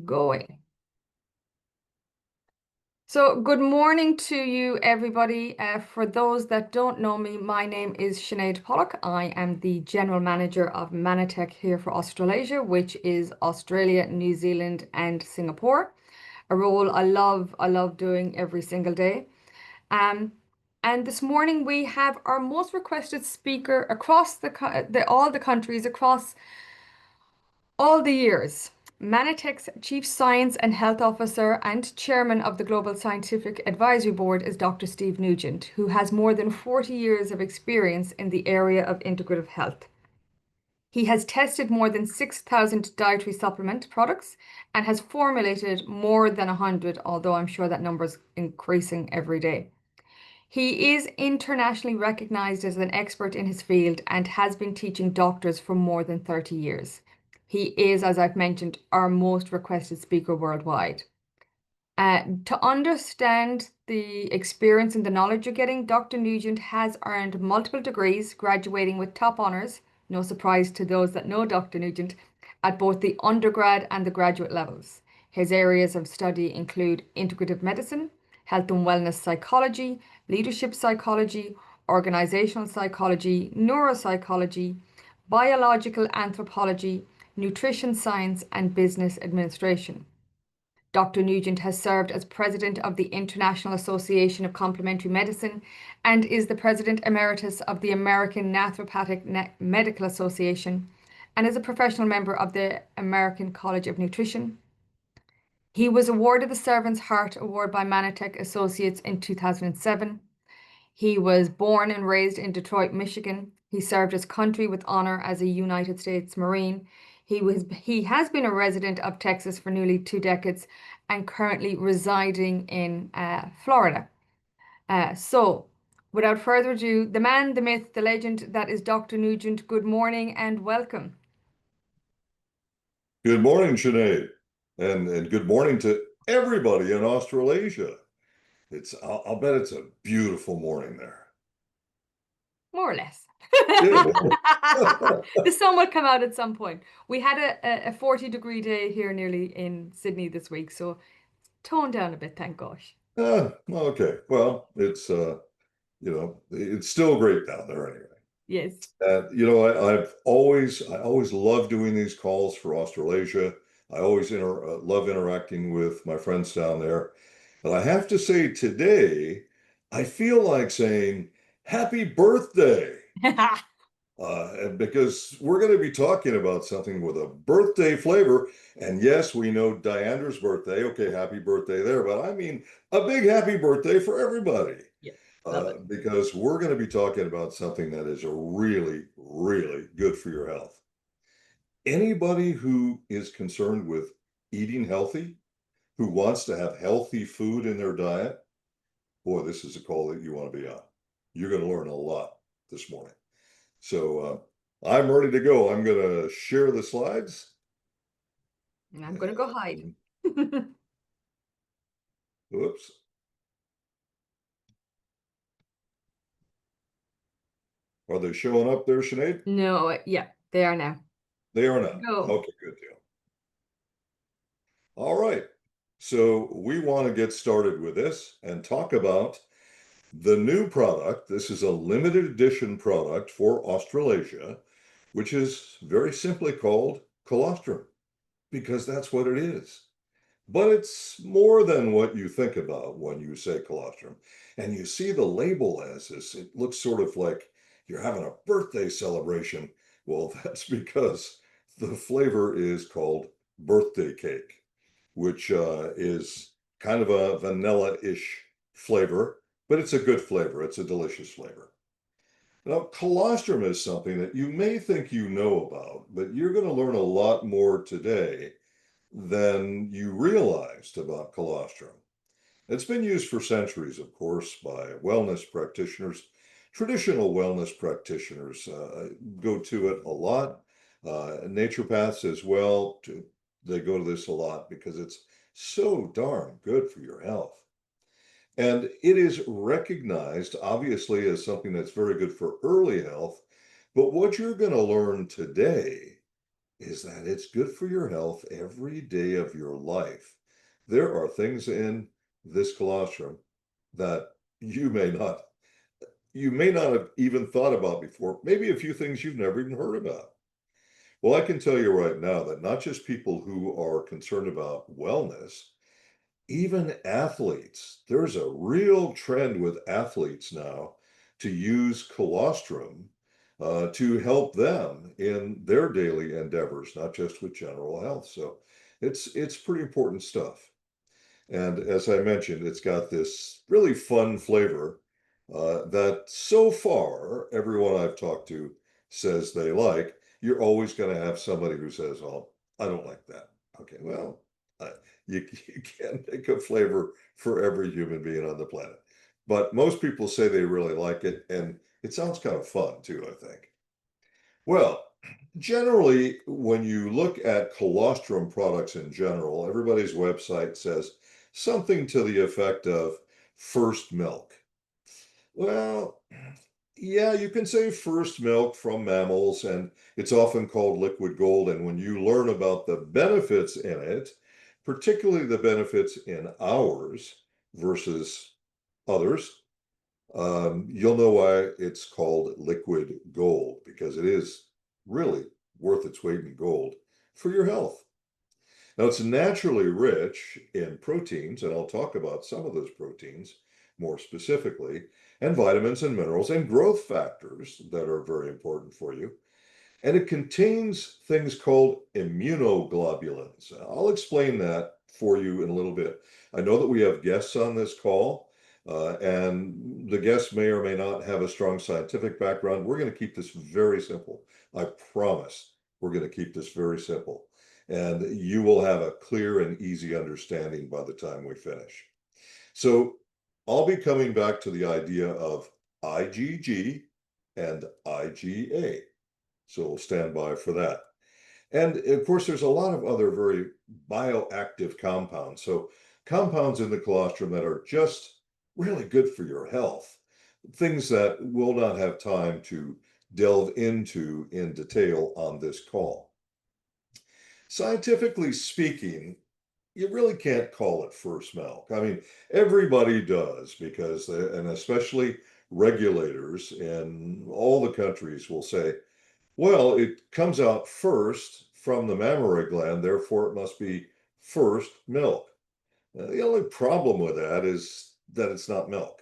Going. So, good morning to you, everybody. For those that don't know me, my name is Sinead Pollock. I am the General Manager of Mannatech here for Australasia, which is Australia, New Zealand, and Singapore. A role I love doing every single day. Um, and this morning we have our most requested speaker across all the countries across all the years. Mannatech's Chief Science and Health Officer and Chairman of the Global Scientific Advisory Board is Dr. Steve Nugent, who has more than 40 years of experience in the area of integrative health. He has tested more than 6,000 dietary supplement products and has formulated more than 100, although I'm sure that number is increasing every day. He is internationally recognized as an expert in his field and has been teaching doctors for more than 30 years. He is, as I've mentioned, our most requested speaker worldwide. To understand the experience and the knowledge you're getting, Dr. Nugent has earned multiple degrees, graduating with top honours, no surprise to those that know Dr. Nugent, at both the undergrad and the graduate levels. His areas of study include integrative medicine, health and wellness psychology, leadership psychology, organizational psychology, neuropsychology, biological anthropology, nutrition science, and business administration. Dr. Nugent has served as president of the International Association of Complementary Medicine and is the president emeritus of the American Naturopathic Medical Association and is a professional member of the American College of Nutrition. He was awarded the Servant's Heart Award by Mannatech Associates in 2007. He was born and raised in Detroit, Michigan. He served his country with honor as a United States Marine. He has been a resident of Texas for nearly 2 decades and currently residing in Florida. So, without further ado, the man, the myth, the legend, that is Dr. Nugent. Good morning and welcome. Good morning, Sinead, and good morning to everybody in Australasia. I'll bet it's a beautiful morning there. More or less. Yeah. The sun will come out at some point. We had a 40-degree day here nearly in Sydney this week, so toned down a bit, thank gosh. Okay. Well, it's still great down there anyway. Yes. I always love doing these calls for Australasia. I always love interacting with my friends down there. But I have to say today, I feel like saying happy birthday. Because we're going to be talking about something with a birthday flavor. And yes, we know Diandra's birthday. Okay, happy birthday there. But I mean, a big happy birthday for everybody. Yeah, love it. Because we're going to be talking about something that is a really, really good for your health. Anybody who is concerned with eating healthy, who wants to have healthy food in their diet, boy, this is a call that you want to be on. You're going to learn a lot this morning. So I'm ready to go. I'm going to share the slides. And I'm going to go hide. Oops. Are they showing up there, Sinead? No, yeah, they are now. They are not. Go. Okay, good deal. All right. So we want to get started with this and talk about the new product. This is a limited edition product for Australasia, which is very simply called Colostrum, because that's what it is. But it's more than what you think about when you say colostrum. And you see the label as this, it looks sort of like you're having a birthday celebration. Well, that's because the flavor is called birthday cake, which is kind of a vanilla-ish flavor, but it's a good flavor. It's a delicious flavor. Now, colostrum is something that you may think you know about, but you're going to learn a lot more today than you realized about colostrum. It's been used for centuries, of course, by wellness practitioners. Traditional wellness practitioners go to it a lot. Naturopaths as well, they go to this a lot because it's so darn good for your health. And it is recognized, obviously, as something that's very good for early health. But what you're going to learn today is that it's good for your health every day of your life. There are things in this colostrum that you may not you may not have even thought about before, maybe a few things you've never even heard about. Well, I can tell you right now that not just people who are concerned about wellness, even athletes, there's a real trend with athletes now to use colostrum to help them in their daily endeavors, not just with general health. So it's pretty important stuff. And as I mentioned, it's got this really fun flavor that so far everyone I've talked to says they like. You're always going to have somebody who says, "Oh, I don't like that." Okay, well, uh, you can't make a flavor for every human being on the planet. But most people say they really like it, and it sounds kind of fun too, I think. Well, generally, when you look at colostrum products in general, everybody's website says something to the effect of first milk. Well, yeah, you can say first milk from mammals, and it's often called liquid gold. And when you learn about the benefits in it, particularly the benefits in ours versus others, you'll know why it's called liquid gold, because it is really worth its weight in gold for your health. Now, it's naturally rich in proteins, and I'll talk about some of those proteins more specifically, and vitamins and minerals and growth factors that are very important for you. And it contains things called immunoglobulins. I'll explain that for you in a little bit. I know that we have guests on this call, and the guests may or may not have a strong scientific background. We're going to keep this very simple. I promise we're going to keep this very simple. And you will have a clear and easy understanding by the time we finish. So I'll be coming back to the idea of IgG and IgA. So we'll stand by for that. And of course, there's a lot of other very bioactive compounds. So compounds in the colostrum that are just really good for your health, things that we'll not have time to delve into in detail on this call. Scientifically speaking, you really can't call it first milk. I mean, everybody does because, and especially regulators in all the countries will say, well, it comes out first from the mammary gland, therefore it must be first milk. The only problem with that is that it's not milk.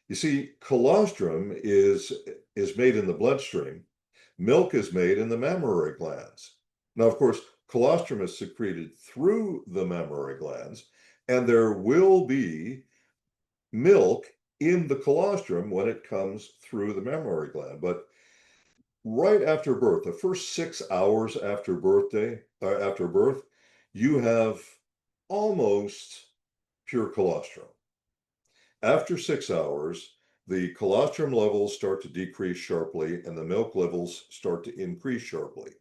You see, colostrum is made in the bloodstream. Milk is made in the mammary glands. Now, of course, colostrum is secreted through the mammary glands, and there will be milk in the colostrum when it comes through the mammary gland. But right after birth, the first 6 hours after birth, you have almost pure colostrum. After 6 hours, the colostrum levels start to decrease sharply and the milk levels start to increase sharply.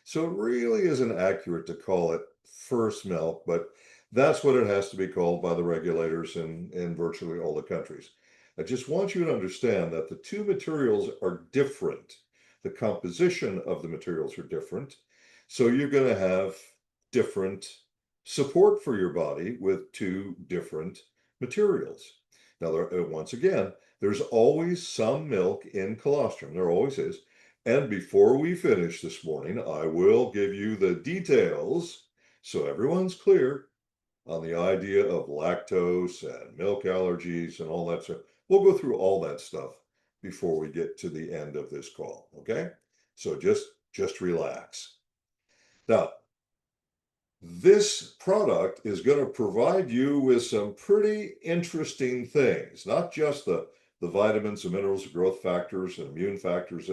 So it really isn't accurate to call it first milk, but that's what it has to be called by the regulators in virtually all the countries. I just want you to understand that the two materials are different. The composition of the materials are different. So you're going to have different support for your body with two different materials. Now, once again, there's always some milk in colostrum. There always is. And before we finish this morning, I will give you the details so everyone's clear on the idea of lactose and milk allergies and all that stuff. We'll go through all that stuff before we get to the end of this call, okay? So just relax. Now, this product is going to provide you with some pretty interesting things, not just the vitamins and minerals, growth factors, and immune factors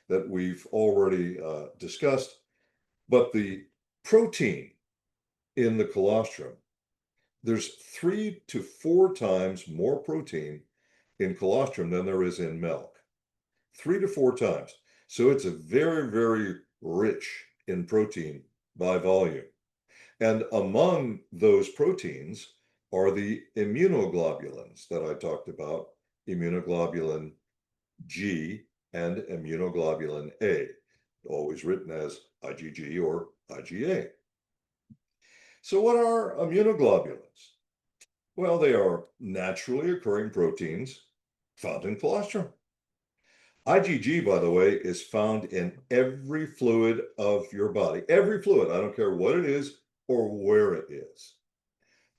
that we've already discussed, but the protein in the colostrum. There's 3 to 4 times more protein in colostrum than there is in milk. 3 to 4 times. So it's a very, very rich in protein by volume. And among those proteins are the immunoglobulins that I talked about, immunoglobulin G and immunoglobulin A. always written as IgG or IgA. So what are immunoglobulins? Well, they are naturally occurring proteins found in colostrum. IgG, by the way, is found in every fluid of your body. Every fluid, I don't care what it is or where it is.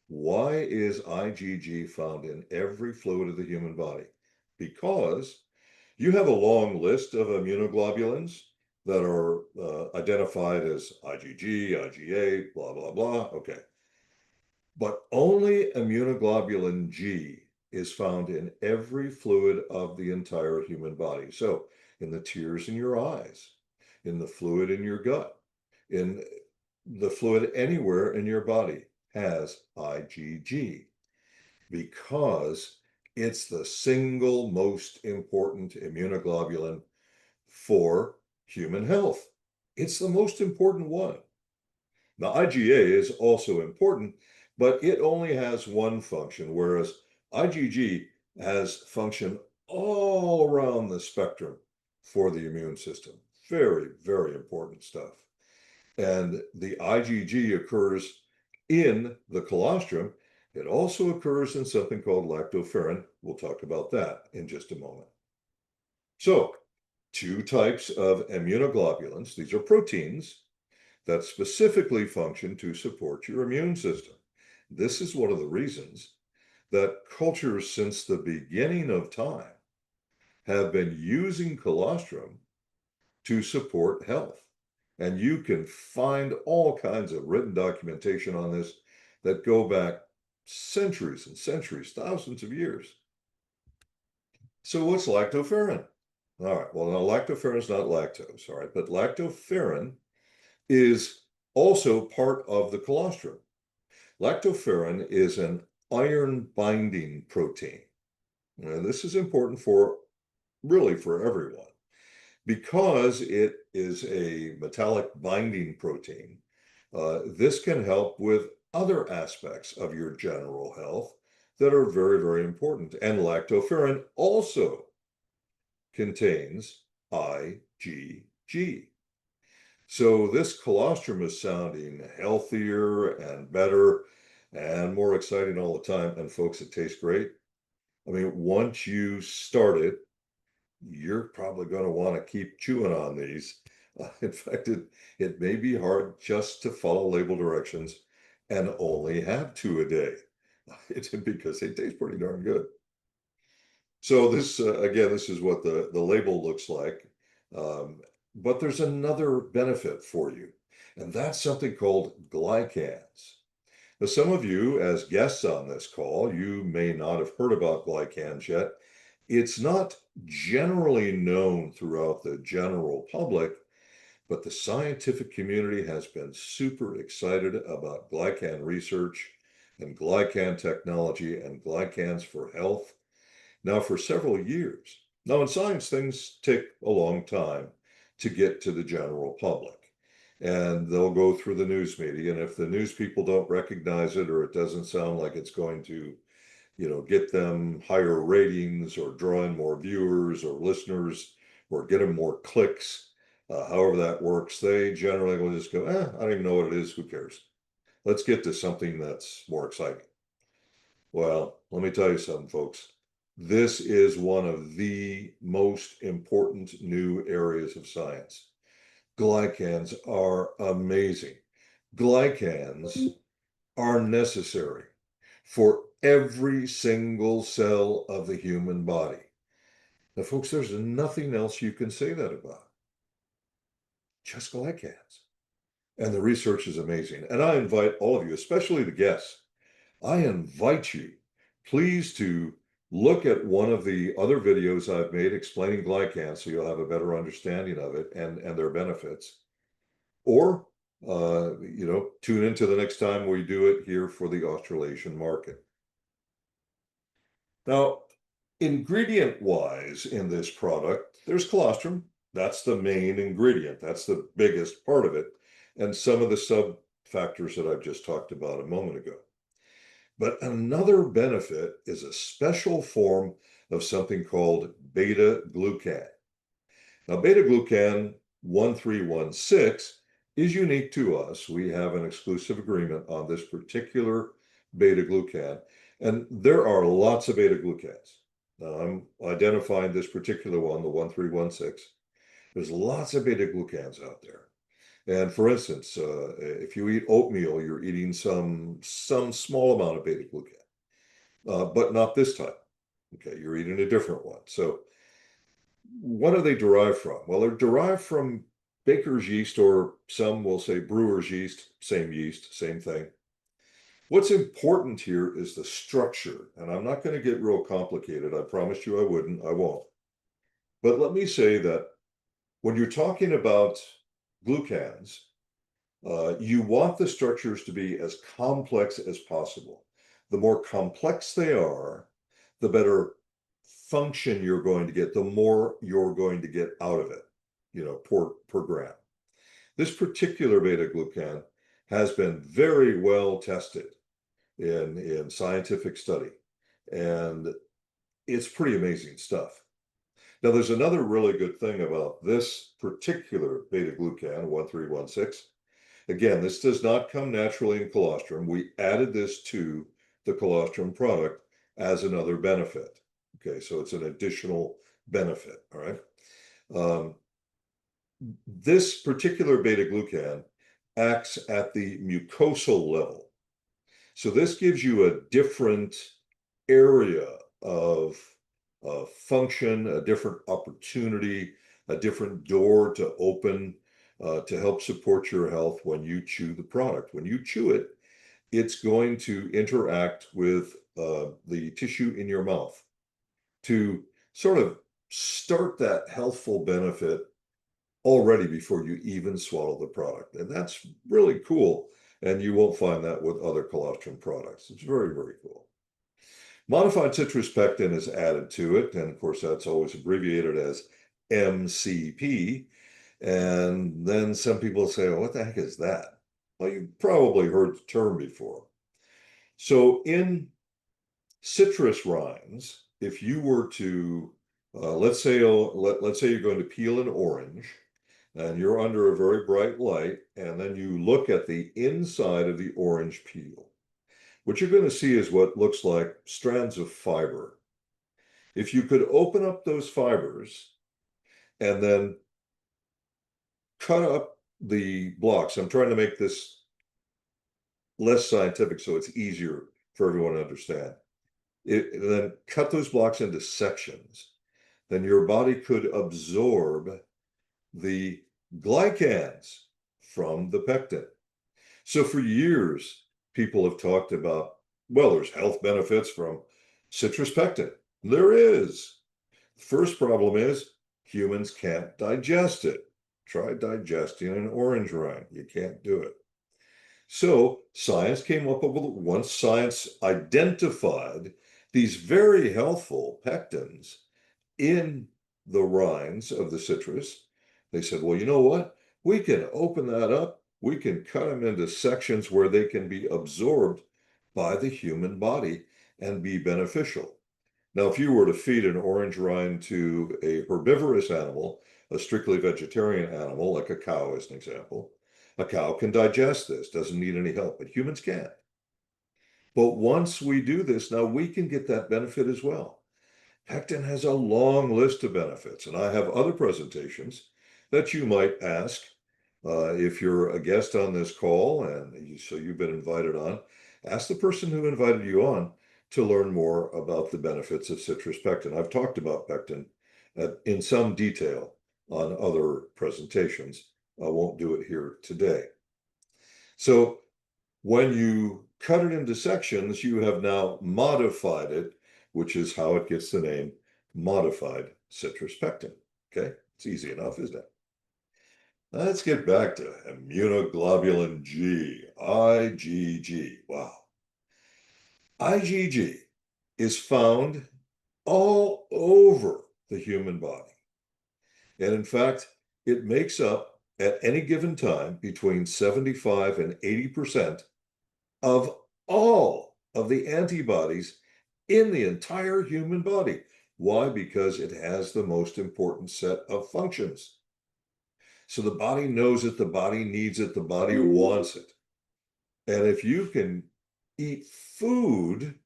Why is IgG found in every fluid of the human body? Because you have a long list of immunoglobulins that are identified as IgG, IgA, blah, blah, blah. Okay. But only immunoglobulin G is found in every fluid of the entire human body. So, in the tears in your eyes, in the fluid in your gut, in the fluid anywhere in your body has IgG because it's the single most important immunoglobulin for human health. It's the most important one. Now, IgA is also important, but it only has one function, whereas IgG has function all around the spectrum for the immune system. Very, very important stuff. And the IgG occurs in the colostrum. It also occurs in something called lactoferrin. We'll talk about that in just a moment. So, two types of immunoglobulins. These are proteins that specifically function to support your immune system. This is one of the reasons that cultures since the beginning of time have been using colostrum to support health. And you can find all kinds of written documentation on this that go back centuries and centuries, thousands of years. So what's lactoferrin? All right, well, now lactoferrin is not lactose, all right, but lactoferrin is also part of the colostrum. Lactoferrin is an iron binding protein. Now, this is important for really for everyone because it is a metallic binding protein. This can help with other aspects of your general health that are very, very important. And lactoferrin also contains IgG. So this colostrum is sounding healthier and better and more exciting all the time. And folks, it tastes great. I mean, once you start it, you're probably going to want to keep chewing on these. In fact, it may be hard just to follow label directions and only have two a day. It's because they taste pretty darn good. So this, again, this is what the label looks like. But there's another benefit for you, and that's something called glycans. Now, some of you, as guests on this call, you may not have heard about glycans yet. It's not generally known throughout the general public, but the scientific community has been super excited about glycan research and glycan technology and glycans for health now for several years. Now, in science, things take a long time to get to the general public. And they'll go through the news media. And if the news people don't recognize it or it doesn't sound like it's going to, get them higher ratings or draw in more viewers or listeners or get them more clicks, however that works, they generally will just go, I don't even know what it is. Who cares? Let's get to something that's more exciting. Well, let me tell you something, folks. This is one of the most important new areas of science. Glycans are amazing. Glycans are necessary for every single cell of the human body. Now, folks, there's nothing else you can say that about. Just glycans. And the research is amazing. And I invite all of you, especially the guests, I invite you, please, to look at one of the other videos I've made explaining glycans so you'll have a better understanding of it and their benefits. Or, tune into the next time we do it here for the Australasian market. Now, ingredient-wise in this product, there's colostrum. That's the main ingredient. That's the biggest part of it. And some of the sub-factors that I've just talked about a moment ago. But another benefit is a special form of something called beta-glucan. Now, beta-glucan 1316 is unique to us. We have an exclusive agreement on this particular beta glucan, and there are lots of beta glucans. Now I'm identifying this particular one, the 1316. There's lots of beta glucans out there. And for instance, if you eat oatmeal, you're eating some small amount of beta glucan, but not this type. Okay, you're eating a different one. So what are they derived from? Well, they're derived from baker's yeast, or some will say brewer's yeast, same thing. What's important here is the structure, and I'm not going to get real complicated. I promised you I wouldn't, I won't. But let me say that when you're talking about glucans, you want the structures to be as complex as possible. The more complex they are, the better function you're going to get, the more you're going to get out of it, per gram. This particular beta glucan has been very well tested in scientific study, and it's pretty amazing stuff. Now, there's another really good thing about this particular beta glucan, 1316. Again, this does not come naturally in colostrum. We added this to the colostrum product as another benefit. Okay, so it's an additional benefit, all right? This particular beta glucan acts at the mucosal level. So this gives you a different area of function, a different opportunity, a different door to open to help support your health when you chew the product. When you chew it, it's going to interact with the tissue in your mouth to sort of start that healthful benefit already before you even swallow the product. And that's really cool. And you won't find that with other colostrum products. It's very, very cool. Modified citrus pectin is added to it. And of course, that's always abbreviated as MCP. And then some people say, oh, what the heck is that? Well, you've probably heard the term before. So in citrus rinds, if you were to, let's say you're going to peel an orange, and you're under a very bright light, and then you look at the inside of the orange peel. What you're going to see is what looks like strands of fiber. If you could open up those fibers and then cut up the blocks, I'm trying to make this less scientific so it's easier for everyone to understand. Then cut those blocks into sections. Then your body could absorb the glycans from the pectin. So for years, people have talked about, well, there's health benefits from citrus pectin. There is. The first problem is humans can't digest it. Try digesting an orange rind. You can't do it. So science came up with, once science identified these very healthful pectins in the rinds of the citrus, they said, well, you know what? We can open that up. We can cut them into sections where they can be absorbed by the human body and be beneficial. Now, if you were to feed an orange rind to a herbivorous animal, a strictly vegetarian animal, like a cow as an example, a cow can digest this, doesn't need any help, but humans can't. But once we do this, now we can get that benefit as well. Pectin has a long list of benefits, and I have other presentations that you might ask if you're a guest on this call, and so you've been invited on. Ask the person who invited you on to learn more about the benefits of citrus pectin. I've talked about pectin in some detail on other presentations. I won't do it here today. So when you cut it into sections, you have now modified it, which is how it gets the name modified citrus pectin. Okay, it's easy enough, isn't it? Let's get back to immunoglobulin G, IgG. Wow. IgG is found all over the human body. And in fact, it makes up at any given time between 75 and 80% of all of the antibodies in the entire human body. Why? Because it has the most important set of functions. So the body knows it, the body needs it, the body wants it. And if you can eat food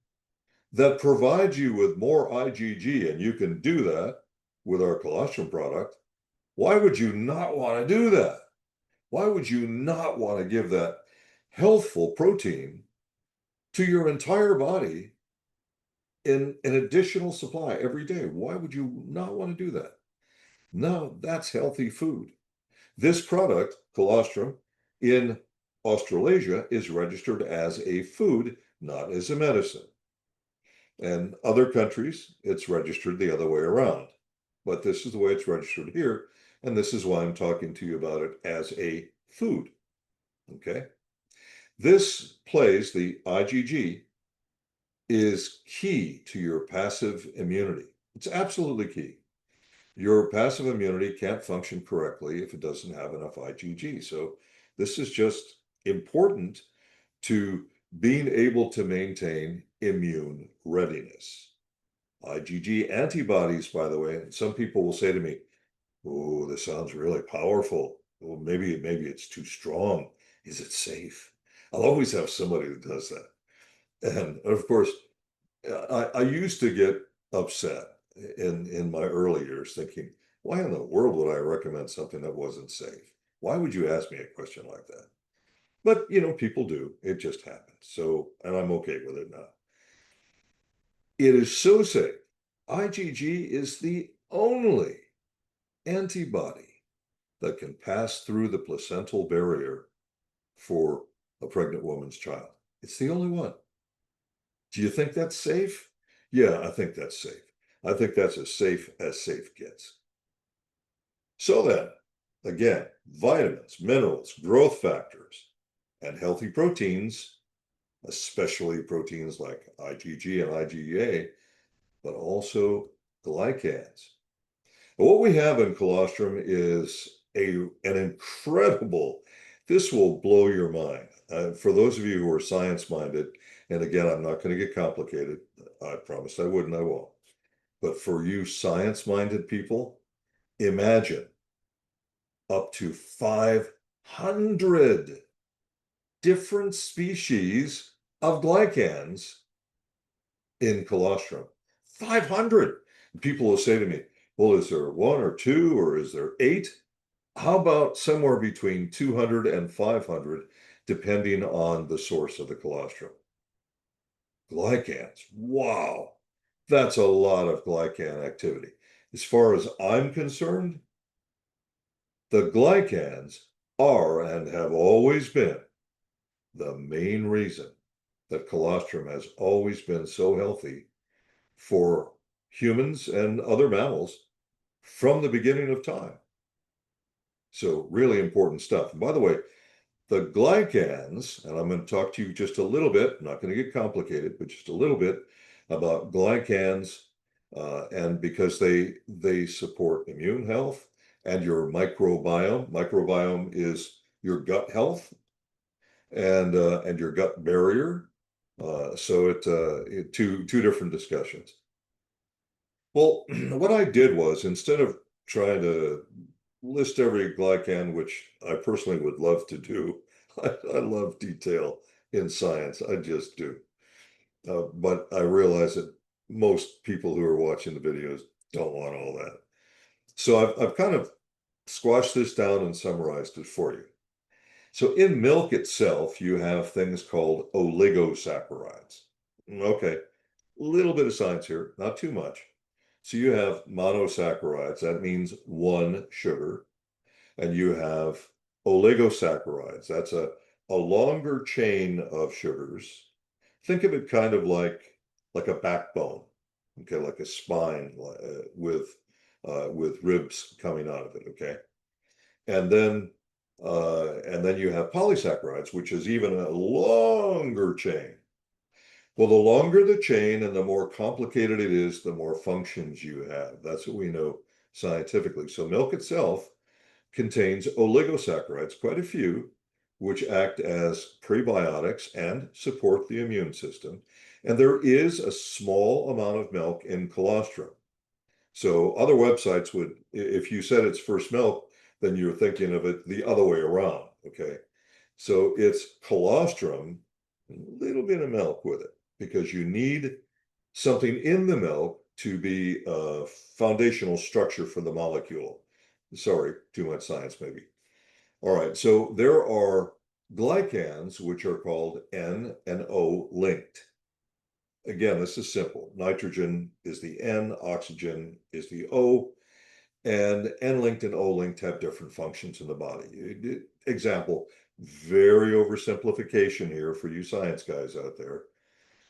that provides you with more IgG, and you can do that with our colostrum product, why would you not want to do that? Why would you not want to give that healthful protein to your entire body in an additional supply every day? Why would you not want to do that? No, that's healthy food. This product, colostrum, in Australasia is registered as a food, not as a medicine. And other countries, it's registered the other way around. But this is the way it's registered here, and this is why I'm talking to you about it as a food. Okay? This plays, the IgG, is key to your passive immunity. It's absolutely key. Your passive immunity can't function correctly if it doesn't have enough IgG. So this is just important to being able to maintain immune readiness. IgG antibodies, by the way, and some people will say to me, "Oh, this sounds really powerful. Well, maybe it's too strong. Is it safe?" I'll always have somebody that does that. And of course, I used to get upset in my early years thinking, why in the world would I recommend something that wasn't safe? Why would you ask me a question like that? But, people do. It just happens. So, and I'm okay with it now. It is so safe. IgG is the only antibody that can pass through the placental barrier for a pregnant woman's child. It's the only one. Do you think that's safe? Yeah, I think that's safe. I think that's as safe gets. So then, again, vitamins, minerals, growth factors, and healthy proteins, especially proteins like IgG and IgA, but also glycans. But what we have in colostrum is an incredible, this will blow your mind. For those of you who are science-minded, and again, I'm not going to get complicated. I promised I wouldn't, I won't. But for you science-minded people, imagine up to 500 different species of glycans in colostrum. 500. People will say to me, well, is there one or two, or is there 8? How about somewhere between 200 and 500, depending on the source of the colostrum? Glycans. Wow. That's a lot of glycan activity. As far as I'm concerned, the glycans are and have always been the main reason that colostrum has always been so healthy for humans and other mammals from the beginning of time. So really important stuff. And by the way, the glycans, and I'm going to talk to you just a little bit, I'm not going to get complicated, but just a little bit about glycans, and because they support immune health and your microbiome. Microbiome is your gut health and your gut barrier. So two different discussions. Well, what I did was, instead of trying to list every glycan, which I personally would love to do, I love detail in science, I just do. But I realize that most people who are watching the videos don't want all that. So I've kind of squashed this down and summarized it for you. So in milk itself, you have things called oligosaccharides. Okay, a little bit of science here, not too much. So you have monosaccharides, that means one sugar, and you have oligosaccharides, that's a longer chain of sugars. Think of it kind of like a backbone, okay, like a spine with ribs coming out of it, okay? And then you have polysaccharides, which is even a longer chain. Well, the longer the chain and the more complicated it is, the more functions you have. That's what we know scientifically. So milk itself contains oligosaccharides, quite a few, which act as prebiotics and support the immune system. And there is a small amount of milk in colostrum. So other websites would, if you said it's first milk, then you're thinking of it the other way around, okay? So it's colostrum, a little bit of milk with it, because you need something in the milk to be a foundational structure for the molecule. Sorry, too much science maybe. All right, so there are glycans, which are called N and O linked. Again, this is simple. Nitrogen is the N, oxygen is the O, and N-linked and O-linked have different functions in the body. Example, very oversimplification here for you science guys out there.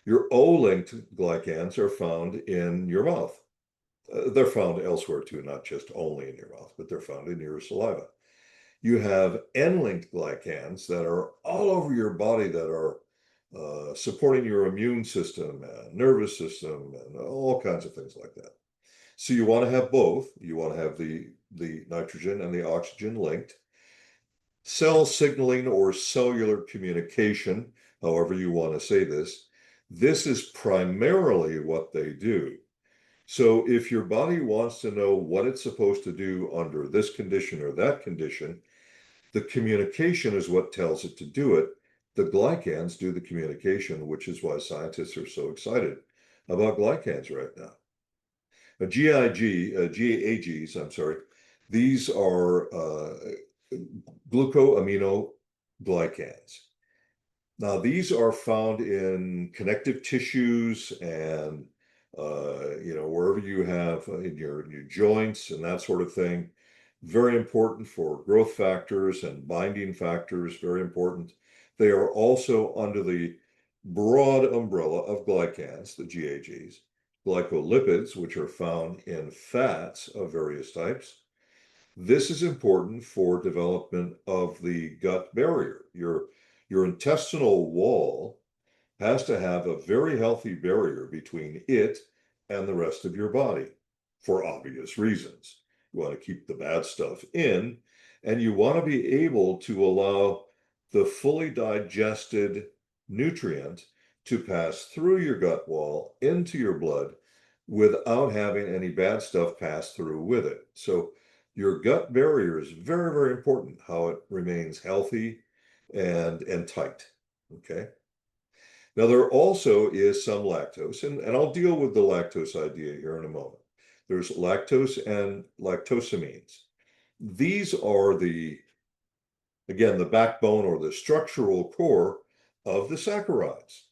Your O-linked glycans are found in your mouth. They're found elsewhere too, not just only in your mouth, but they're found in your saliva. You have N-linked glycans that are all over your body that are supporting your immune system and nervous system and all kinds of things like that. So you want to have both. You want to have the nitrogen and the oxygen linked. Cell signaling or cellular communication, however you want to say this, this is primarily what they do. So if your body wants to know what it's supposed to do under this condition or that condition, the communication is what tells it to do it. The glycans do the communication, which is why scientists are so excited about glycans right now. GAGs, I'm sorry, these are glucosaminoglycans. Now, these are found in connective tissues and wherever you have in your joints and that sort of thing. Very important for growth factors and binding factors, very important. They are also under the broad umbrella of glycans, the GAGs, glycolipids, which are found in fats of various types. This is important for development of the gut barrier. Your intestinal wall has to have a very healthy barrier between it and the rest of your body for obvious reasons. You want to keep the bad stuff in, and you want to be able to allow the fully digested nutrient to pass through your gut wall into your blood without having any bad stuff pass through with it. So your gut barrier is very, very important, how it remains healthy and tight, okay? Now, there also is some lactose, and I'll deal with the lactose idea here in a moment. There's lactose and lactosamines. These are again, the backbone or the structural core of the saccharides.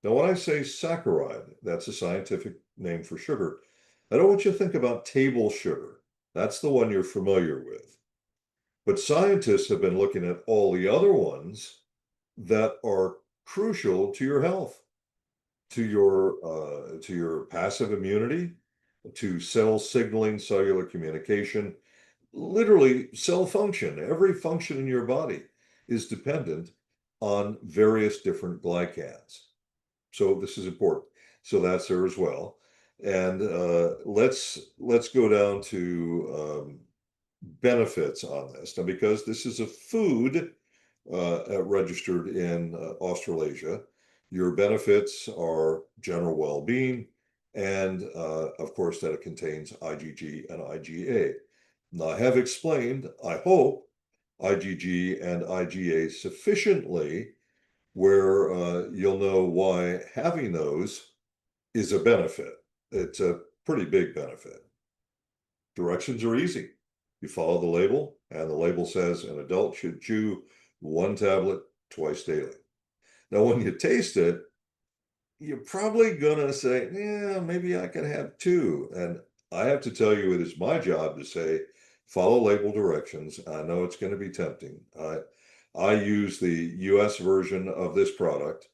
Now, when I say saccharide, that's a scientific name for sugar. I don't want you to think about table sugar. That's the one you're familiar with. But scientists have been looking at all the other ones that are crucial to your health, to your passive immunity, to cell signaling, cellular communication, literally cell function. Every function in your body is dependent on various different glycans. So this is important. So that's there as well. And let's go down to benefits on this now, because this is a food registered in Australasia. Your benefits are general well-being, and of course that it contains IgG and IgA. Now, I have explained, I hope, IgG and IgA sufficiently where you'll know why having those is a benefit. It's a pretty big benefit. Directions are easy. You follow the label, and the label says an adult should chew 1 tablet twice daily. Now, when you taste it, you're probably gonna say, yeah, maybe I can have 2. And I have to tell you, it is my job to say, follow label directions. I know it's gonna be tempting. I use the US version of this product.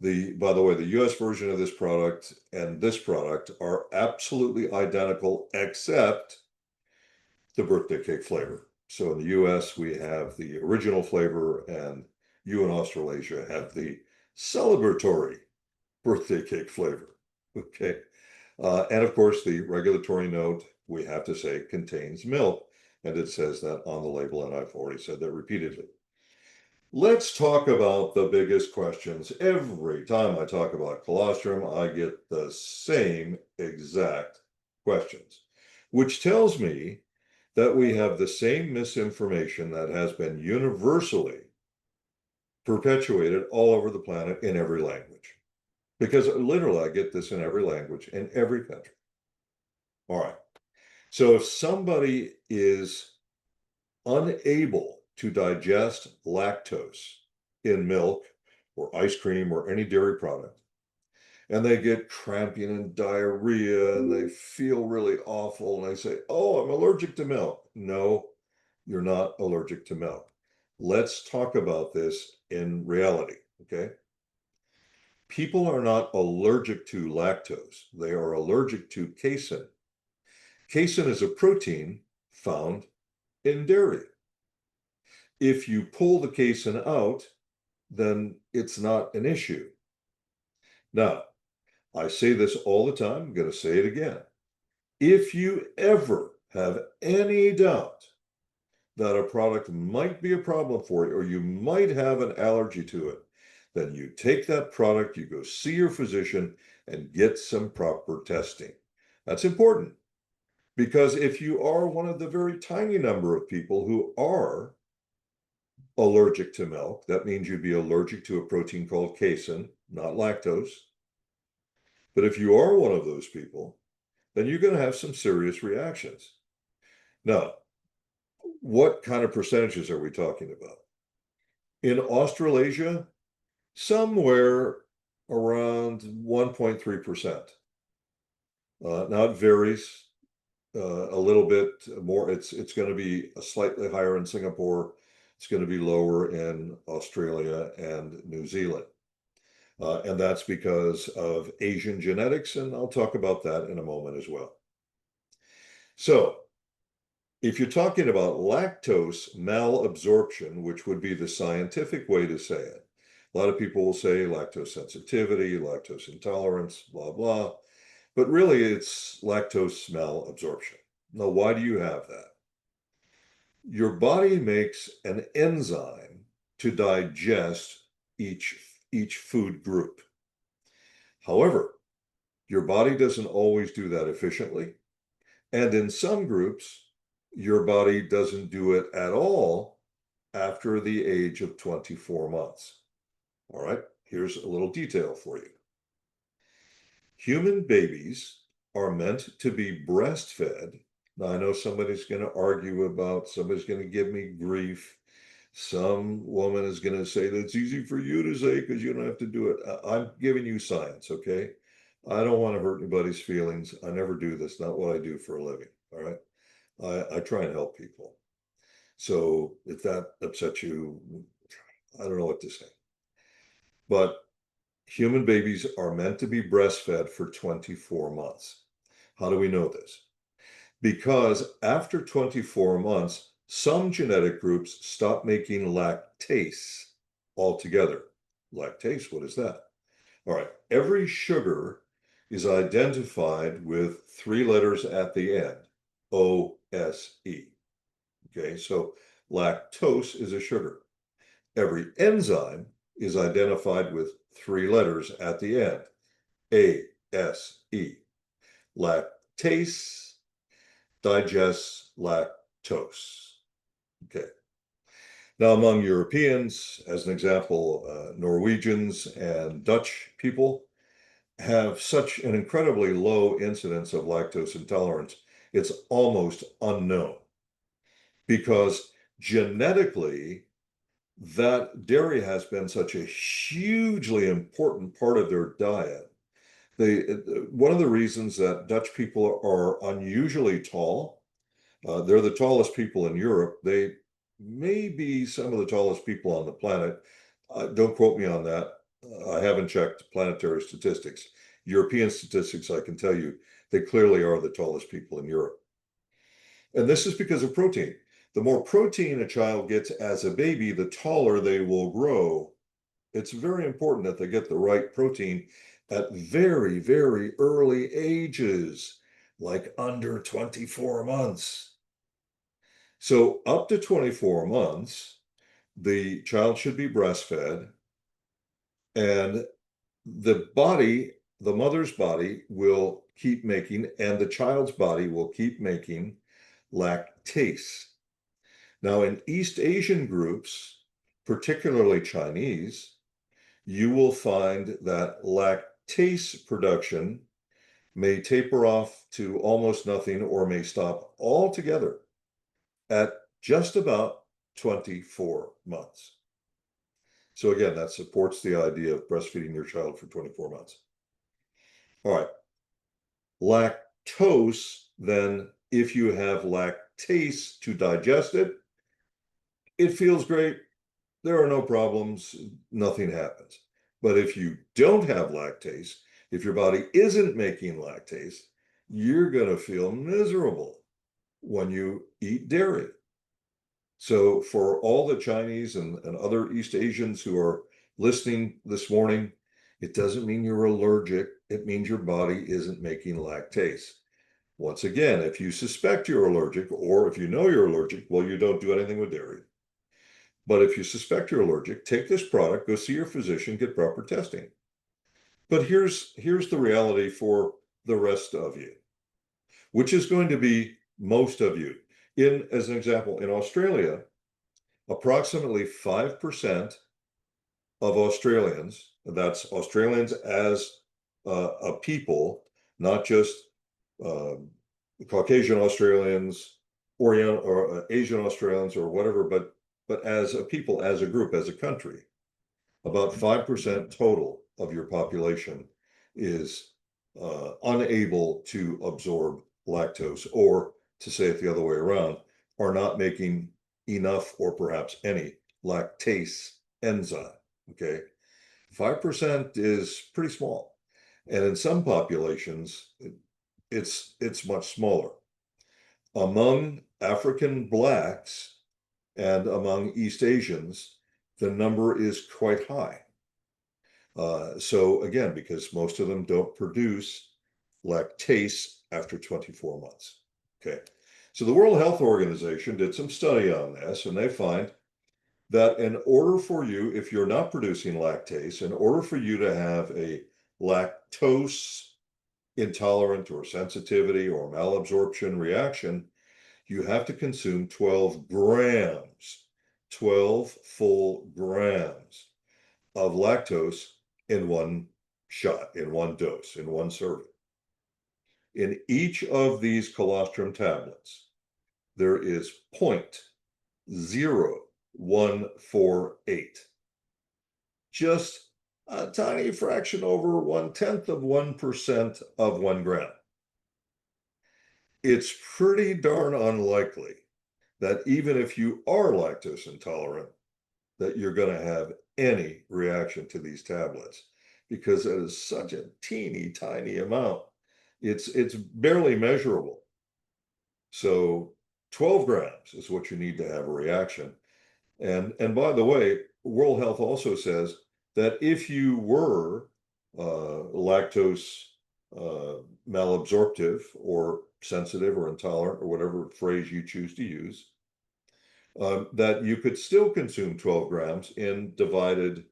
By the way, the US version of this product and this product are absolutely identical, except the birthday cake flavor. So in the US, we have the original flavor, and you in Australasia have the celebratory birthday cake flavor. Okay. And of course, the regulatory note, we have to say, contains milk. And it says that on the label, and I've already said that repeatedly. Let's talk about the biggest questions. Every time I talk about colostrum, I get the same exact questions, which tells me that we have the same misinformation that has been universally perpetuated all over the planet in every language. Because literally, I get this in every language, in every country. All right. So if somebody is unable to digest lactose in milk or ice cream or any dairy product, and they get cramping and diarrhea and they feel really awful and they say, "Oh, I'm allergic to milk." No, you're not allergic to milk. Let's talk about this in reality, okay? People are not allergic to lactose. They are allergic to casein. Casein is a protein found in dairy. If you pull the casein out, then it's not an issue. Now, I say this all the time, I'm going to say it again. If you ever have any doubt that a product might be a problem for you or you might have an allergy to it, then you take that product, you go see your physician and get some proper testing. That's important because if you are one of the very tiny number of people who are allergic to milk, that means you'd be allergic to a protein called casein, not lactose. But if you are one of those people, then you're going to have some serious reactions. Now, what kind of percentages are we talking about? In Australasia, somewhere around 1.3%. Now it varies a little bit more. It's going to be slightly higher in Singapore. It's going to be lower in Australia and New Zealand. And that's because of Asian genetics, and I'll talk about that in a moment as well. So, if you're talking about lactose malabsorption, which would be the scientific way to say it, a lot of people will say lactose sensitivity, lactose intolerance, blah, blah, but really it's lactose malabsorption. Now, why do you have that? Your body makes an enzyme to digest each food group. However, your body doesn't always do that efficiently. And in some groups, your body doesn't do it at all after the age of 24 months. All right, here's a little detail for you. Human babies are meant to be breastfed. Now, I know somebody's going to argue about, somebody's going to give me grief. Some woman is going to say that's easy for you to say because you don't have to do it. I'm giving you science, okay? I don't want to hurt anybody's feelings. I never do this, not what I do for a living, all right? I try and help people. So if that upsets you, I don't know what to say. But human babies are meant to be breastfed for 24 months. How do we know this? Because after 24 months, some genetic groups stop making lactase altogether. Lactase, what is that? All right, every sugar is identified with three letters at the end, O-S-E. Okay, so lactose is a sugar. Every enzyme is identified with three letters at the end, A-S-E. Lactase digests lactose. Okay. Now, among Europeans, as an example, Norwegians and Dutch people have such an incredibly low incidence of lactose intolerance, it's almost unknown because genetically, that dairy has been such a hugely important part of their diet. One of the reasons that Dutch people are unusually tall, they're the tallest people in Europe. They may be some of the tallest people on the planet. Don't quote me on that. I haven't checked planetary statistics. European statistics, I can tell you, they clearly are the tallest people in Europe. And this is because of protein. The more protein a child gets as a baby, the taller they will grow. It's very important that they get the right protein at very, very early ages, like under 24 months. So up to 24 months, the child should be breastfed, and the mother's body will keep making, and the child's body will keep making lactase. Now, in East Asian groups, particularly Chinese, you will find that lactase production may taper off to almost nothing or may stop altogether at just about 24 months. So again, that supports the idea of breastfeeding your child for 24 months. All right. Lactose, then, if you have lactase to digest it, it feels great. There are no problems. Nothing happens. But if you don't have lactase, if your body isn't making lactase, you're going to feel miserable when you eat dairy. So for all the Chinese and other East Asians who are listening this morning, it doesn't mean you're allergic. It means your body isn't making lactase. Once again, if you suspect you're allergic, or if you know you're allergic, well, you don't do anything with dairy. But if you suspect you're allergic, take this product, go see your physician, get proper testing. But here's the reality for the rest of you, which is going to be most of you. As an example, in Australia, approximately 5% of Australians, that's Australians as a people, not just uh, Caucasian Australians, Orient or Asian Australians or whatever, but as a people, as a group, as a country, about 5% total of your population is unable to absorb lactose, or to say it the other way around, are not making enough or perhaps any lactase enzyme. Okay, 5% is pretty small. And in some populations, it's much smaller. Among African blacks and among East Asians, the number is quite high. So again, because most of them don't produce lactase after 24 months. Okay. So the World Health Organization did some study on this, and they find that in order for you, if you're not producing lactase, in order for you to have a lactose intolerant or sensitivity or malabsorption reaction, you have to consume 12 grams, 12 full grams of lactose in one shot, in one dose, in one serving. In each of these colostrum tablets, there is 0.0148, just a tiny fraction over 1/10 of 1% of 1 gram. It's pretty darn unlikely that even if you are lactose intolerant, that you're going to have any reaction to these tablets, because it is such a teeny tiny amount. It's barely measurable. So 12 grams is what you need to have a reaction. And by the way, World Health also says that if you were lactose malabsorptive or sensitive or intolerant or whatever phrase you choose to use, that you could still consume 12 grams in divided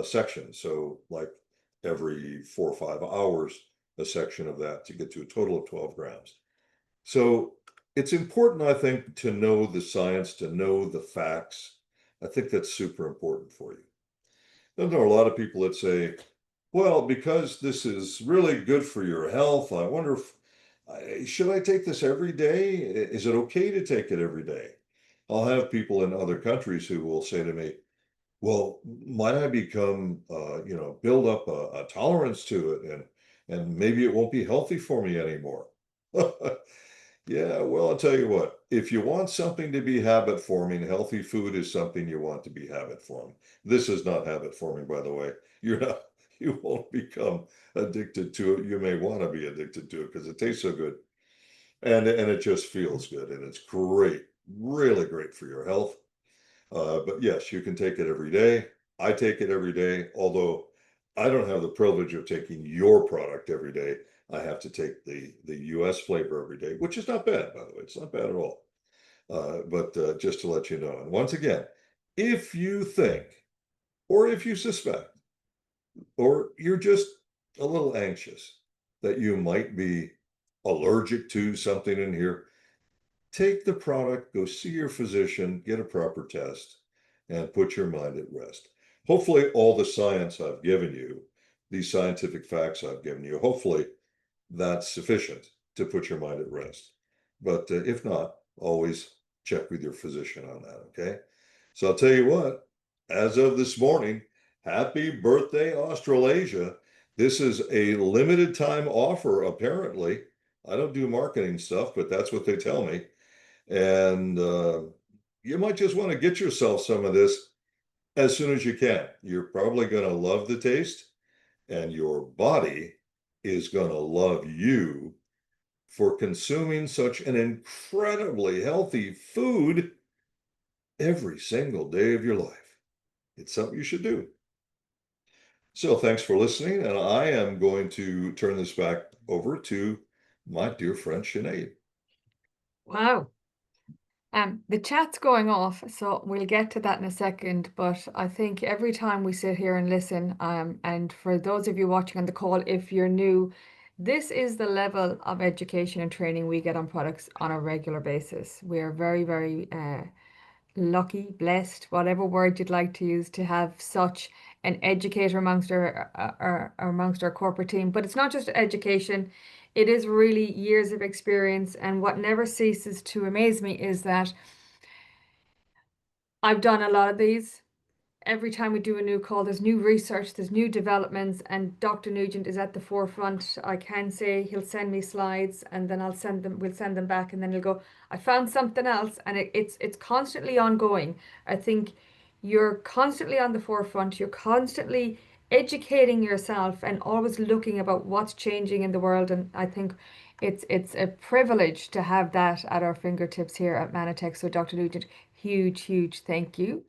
sections. So like every 4 or 5 hours, a section of that to get to a total of 12 grams. So it's important, I think, to know the science, to know the facts. I think that's super important for you. There are a lot of people that say, well, because this is really good for your health, I wonder if, should I take this every day? Is it okay to take it every day? I'll have people in other countries who will say to me, well, might I become, build up a tolerance to it, and maybe it won't be healthy for me anymore. Yeah, well, I'll tell you what, if you want something to be habit forming, healthy food is something you want to be habit forming. This is not habit forming, by the way. You won't become addicted to it. You may want to be addicted to it because it tastes so good. And it just feels good, and it's great, really great for your health. But yes, you can take it every day. I take it every day, although I don't have the privilege of taking your product every day. I have to take the US flavor every day, which is not bad, by the way. It's not bad at all. But just to let you know, and once again, if you think, or if you suspect, or you're just a little anxious that you might be allergic to something in here, take the product, go see your physician, get a proper test, and put your mind at rest. Hopefully, all the science I've given you, these scientific facts I've given you, hopefully that's sufficient to put your mind at rest. But if not, always check with your physician on that, okay? So I'll tell you what, as of this morning, happy birthday, Australasia. This is a limited time offer, apparently. I don't do marketing stuff, but that's what they tell me. And you might just want to get yourself some of this as soon as you can. You're probably going to love the taste, and your body is going to love you for consuming such an incredibly healthy food every single day of your life. It's something you should do. So thanks for listening, and I am going to turn this back over to my dear friend Sinead. Wow. The chat's going off, so we'll get to that in a second. But I think every time we sit here and listen, and for those of you watching on the call, if you're new, this is the level of education and training we get on products on a regular basis. We are very, very lucky, blessed, whatever word you'd like to use, to have such an educator amongst our corporate team. But it's not just education, it is really years of experience. And what never ceases to amaze me is that I've done a lot of these. Every time we do a new call, there's new research, there's new developments, and Dr. Nugent is at the forefront. I can say he'll send me slides, and then we'll send them back, and then he'll go, I found something else, and it's constantly ongoing. I think you're constantly on the forefront, you're constantly educating yourself and always looking about what's changing in the world. And I think it's a privilege to have that at our fingertips here at Mannatech. So Dr. Nugent, huge, huge thank you.